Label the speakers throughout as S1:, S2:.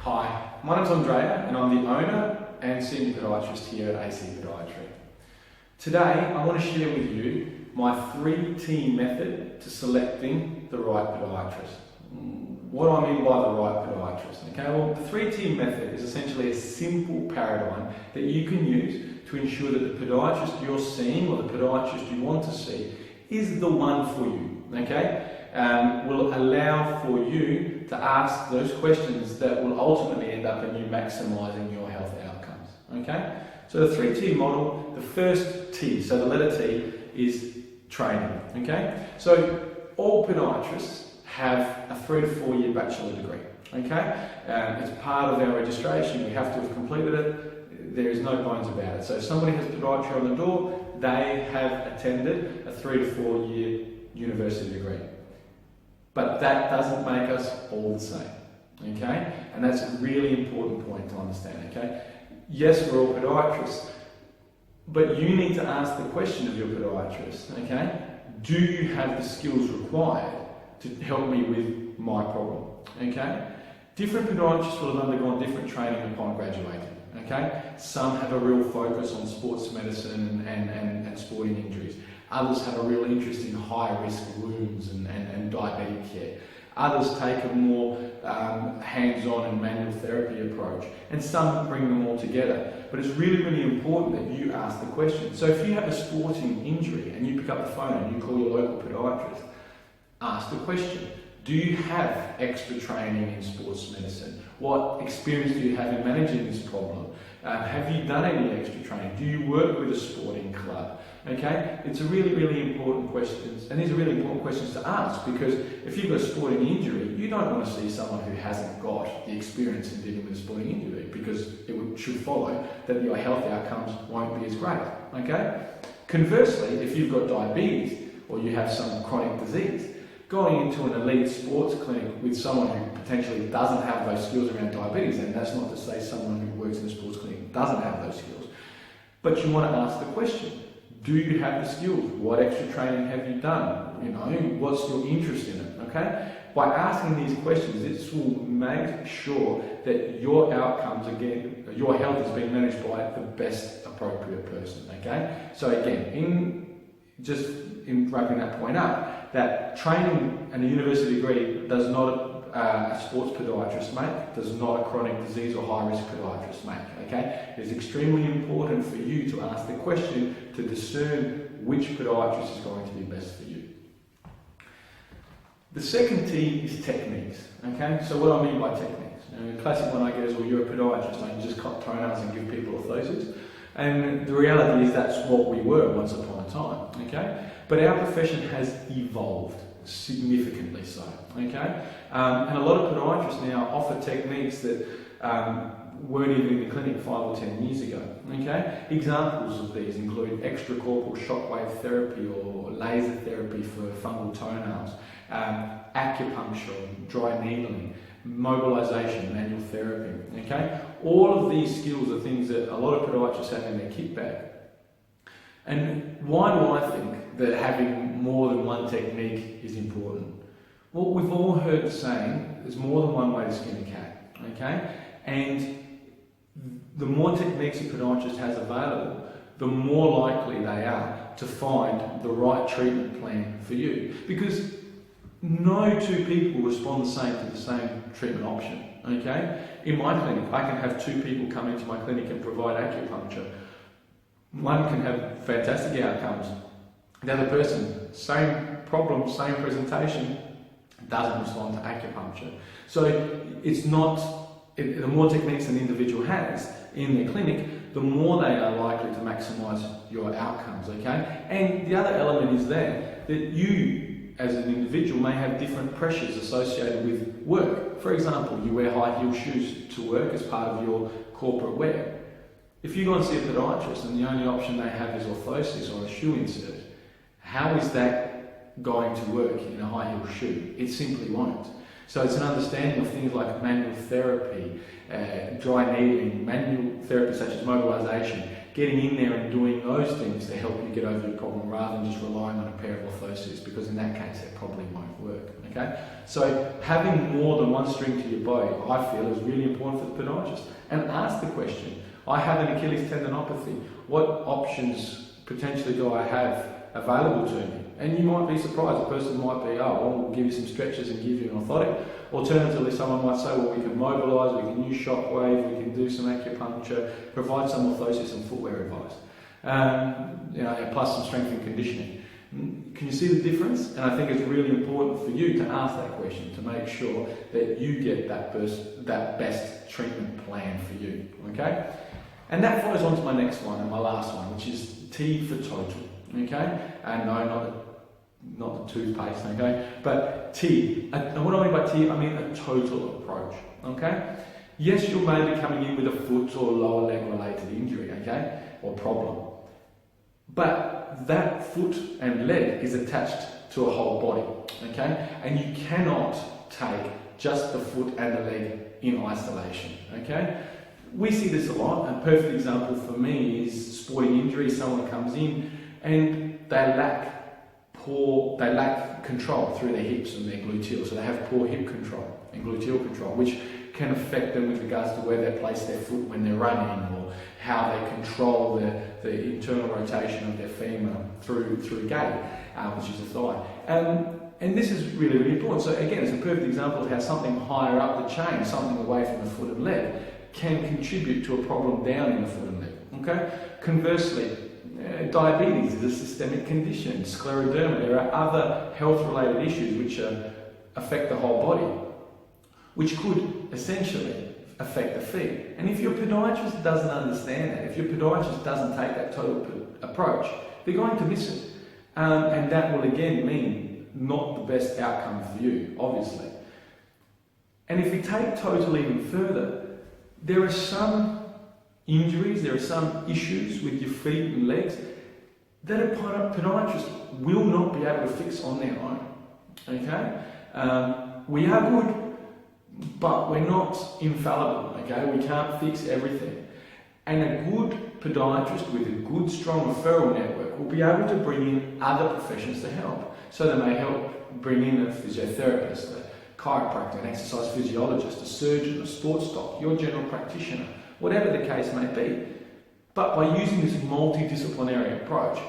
S1: Hi, my name's Andrea and I'm the owner and senior podiatrist here at AC Podiatry. Today I want to share with you my 3T method to selecting the right podiatrist. What do I mean by the right podiatrist? Okay, well, the 3T method is essentially a simple paradigm that you can use to ensure that the podiatrist you're seeing or the podiatrist you want to see is the one for you. Okay, will allow for you to ask those questions that will ultimately end up in you maximising your health outcomes. Okay, so the 3T model, the first T, so the letter T, is training. Okay, so all podiatrists have a 3 to 4 year bachelor degree. Okay, it's part of our registration. We have to have completed it. There is no bones about it. So if somebody has podiatry on the door, they have attended a 3 to 4 year university degree. But that doesn't make us all the same. Okay, and that's a really important point to understand. Okay, yes, we're all podiatrists, but you need to ask the question of your podiatrist. Okay, do you have the skills required to help me with my problem? Okay, different podiatrists will have undergone different training upon graduating. Okay, some have a real focus on sports medicine and sporting injuries. Others have a real interest in high-risk wounds and diabetic care. Others take a more hands-on and manual therapy approach, and some bring them all together. But it's really, really important that you ask the question. So if you have a sporting injury and you pick up the phone and you call your local podiatrist, ask the question. Do you have extra training in sports medicine? What experience do you have in managing this problem? Have you done any extra training? Do you work with a sporting club? Okay, it's a really, really important questions, and these are really important questions to ask, because if you've got a sporting injury, you don't want to see someone who hasn't got the experience in dealing with a sporting injury, because should follow that your health outcomes won't be as great. Okay. Conversely, if you've got diabetes or you have some chronic disease, going into an elite sports clinic with someone who potentially doesn't have those skills around diabetes, and that's not to say someone who works in a sports clinic doesn't have those skills, but you want to ask the question, do you have the skills? What extra training have you done? You know, what's your interest in it? Okay? By asking these questions, this will make sure that your outcomes, again, your health is being managed by the best appropriate person. Okay? So again, in wrapping that point up, that training and a university degree does not a sports podiatrist make, does not a chronic disease or high-risk podiatrist make. Okay, it is extremely important for you to ask the question to discern which podiatrist is going to be best for you. The second T is techniques. Okay, so what I mean by techniques, the classic one I get is, well, you're a podiatrist, I can just cut toenails and give people orthosis. And the reality is that's what we were once upon a time. Okay, but our profession has evolved significantly so. Okay, and a lot of podiatrists now offer techniques that weren't even in the clinic 5 or 10 years ago. Okay, examples of these include extracorporeal shockwave therapy or laser therapy for fungal toenails, acupuncture, dry needling, mobilisation, manual therapy. Okay, all of these skills are things that a lot of podiatrists have in their kit bag. And why do I think that having more than one technique is important? Well, we've all heard the saying, there's more than one way to skin a cat. Okay, and the more techniques a podiatrist has available, the more likely they are to find the right treatment plan for you. Because no two people respond the same to the same treatment option. Okay, in my clinic, I can have 2 people come into my clinic and provide acupuncture. One can have fantastic outcomes. The other person, same problem, same presentation, doesn't respond to acupuncture. So it's not, the more techniques an individual has in their clinic, the more they are likely to maximise your outcomes. Okay, and the other element is there that you, as an individual, may have different pressures associated with work. For example, you wear high heel shoes to work as part of your corporate wear. If you go and see a podiatrist and the only option they have is orthosis or a shoe insert, how is that going to work in a high heel shoe? It simply won't. So it's an understanding of things like manual therapy, dry needling, manual therapy such as mobilisation, getting in there and doing those things to help you get over your problem rather than just relying on a pair of orthoses, because in that case it probably won't work. Okay? So having more than one string to your bow, I feel, is really important for the podiatrist. And ask the question, I have an Achilles tendinopathy, what options potentially do I have available to me? And you might be surprised, a person might be, oh, well, we'll give you some stretches and give you an orthotic. Alternatively, someone might say, well, we can mobilise, we can use shockwave, we can do some acupuncture, provide some orthosis and footwear advice, and plus some strength and conditioning. Can you see the difference? And I think it's really important for you to ask that question to make sure that you get that best treatment plan for you. Okay? And that follows on to my next one and my last one, which is T for total. Okay? And no, not the toothpaste, okay? But T. And what do I mean by T? I mean a total approach. Okay? Yes, you may be coming in with a foot or lower leg related injury, okay? Or problem. But that foot and leg is attached to a whole body, okay? And you cannot take just the foot and the leg in isolation, okay? We see this a lot. A perfect example for me is sporting injury. Someone comes in and they lack control through their hips and their gluteal. So they have poor hip control and gluteal control, which can affect them with regards to where they place their foot when they're running, or how they control the internal rotation of their femur through gait, which is the thigh. And this is really, really important. So again, it's a perfect example of how something higher up the chain, something away from the foot and leg, can contribute to a problem down in the foot and leg. Okay? Conversely, diabetes is a systemic condition. Scleroderma, there are other health-related issues which affect the whole body, which could essentially affect the feet. And if your podiatrist doesn't understand that, if your podiatrist doesn't take that total approach, they're going to miss it. And that will again mean not the best outcome for you, obviously. And if we take total even further, there are some injuries, there are some issues with your feet and legs that a podiatrist will not be able to fix on their own. Okay? We are good, but we're not infallible. Okay? We can't fix everything. And a good podiatrist with a good, strong referral network will be able to bring in other professions to help. So they may help bring in a physiotherapist, a chiropractor, an exercise physiologist, a surgeon, a sports doc, your general practitioner, whatever the case may be. But by using this multidisciplinary approach,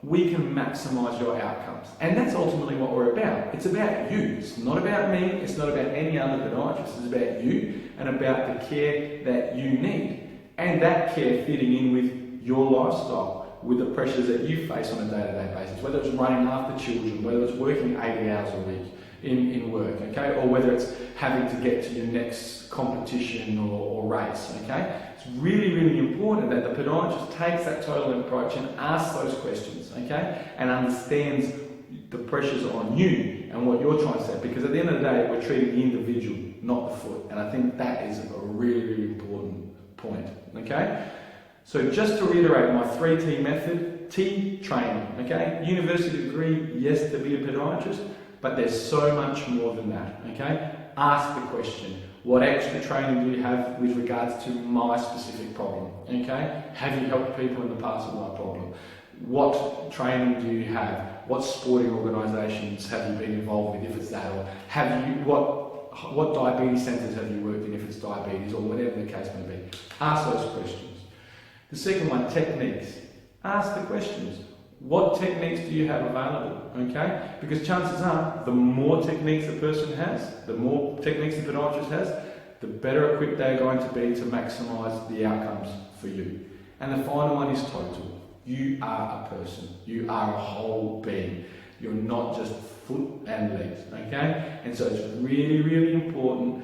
S1: we can maximise your outcomes. And that's ultimately what we're about. It's about you. It's not about me. It's not about any other podiatrist. It's about you and about the care that you need. And that care fitting in with your lifestyle, with the pressures that you face on a day-to-day basis, whether it's running after children, whether it's working 80 hours a week in work, okay, or whether it's having to get to your next competition or race, okay. It's really, really important that the podiatrist takes that total approach and asks those questions, okay, and understands the pressures on you and what you're trying to say, because at the end of the day, we're treating the individual, not the foot, and I think that is a really, really important point, okay? So just to reiterate my 3T method: T, training, okay? University degree, yes, to be a podiatrist, but there's so much more than that, okay? Ask the question, what extra training do you have with regards to my specific problem, okay? Have you helped people in the past with my problem? What training do you have? What sporting organisations have you been involved with, if it's that, or have you, what diabetes centres have you worked in, if it's diabetes, or whatever the case may be? Ask those questions. The second one, techniques. Ask the questions. What techniques do you have available? Okay? Because chances are, the more techniques the person has, the more techniques the podiatrist has, the better equipped they're going to be to maximise the outcomes for you. And the final one is total. You are a person. You are a whole being. You're not just foot and legs, okay? And so it's really, really important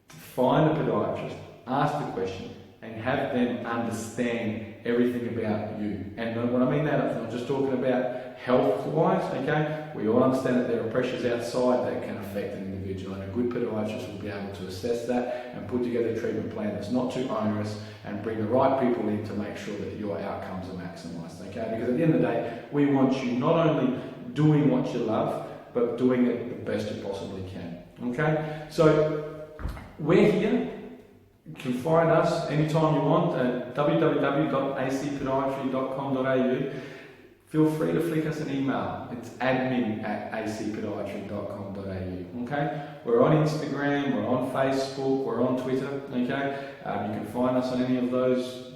S1: to find a podiatrist, ask the question, and have them understand everything about you. And when I mean that, I'm not just talking about health-wise, okay? We all understand that there are pressures outside that can affect an individual, and a good podiatrist will be able to assess that and put together a treatment plan that's not too onerous and bring the right people in to make sure that your outcomes are maximised, okay? Because at the end of the day, we want you not only doing what you love, but doing it the best you possibly can, okay? So we're here You can find us anytime you want at www.acpodiatry.com.au. Feel free to flick us an email. It's admin@acpodiatry.com.au. Okay? We're on Instagram, we're on Facebook, we're on Twitter. Okay? You can find us on any of those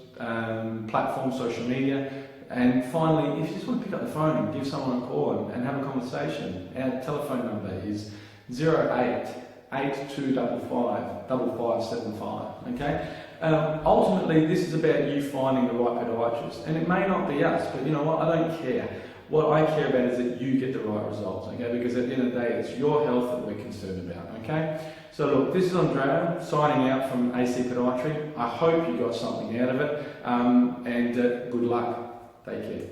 S1: platforms, social media. And finally, if you just want to pick up the phone and give someone a call and have a conversation, our telephone number is 0882555575. Okay? Ultimately, this is about you finding the right podiatrist, and it may not be us, but you know what? I don't care. What I care about is that you get the right results, okay? Because at the end of the day, it's your health that we're concerned about, okay? So look, this is Andrea signing out from AC Podiatry. I hope you got something out of it, and good luck. Take care.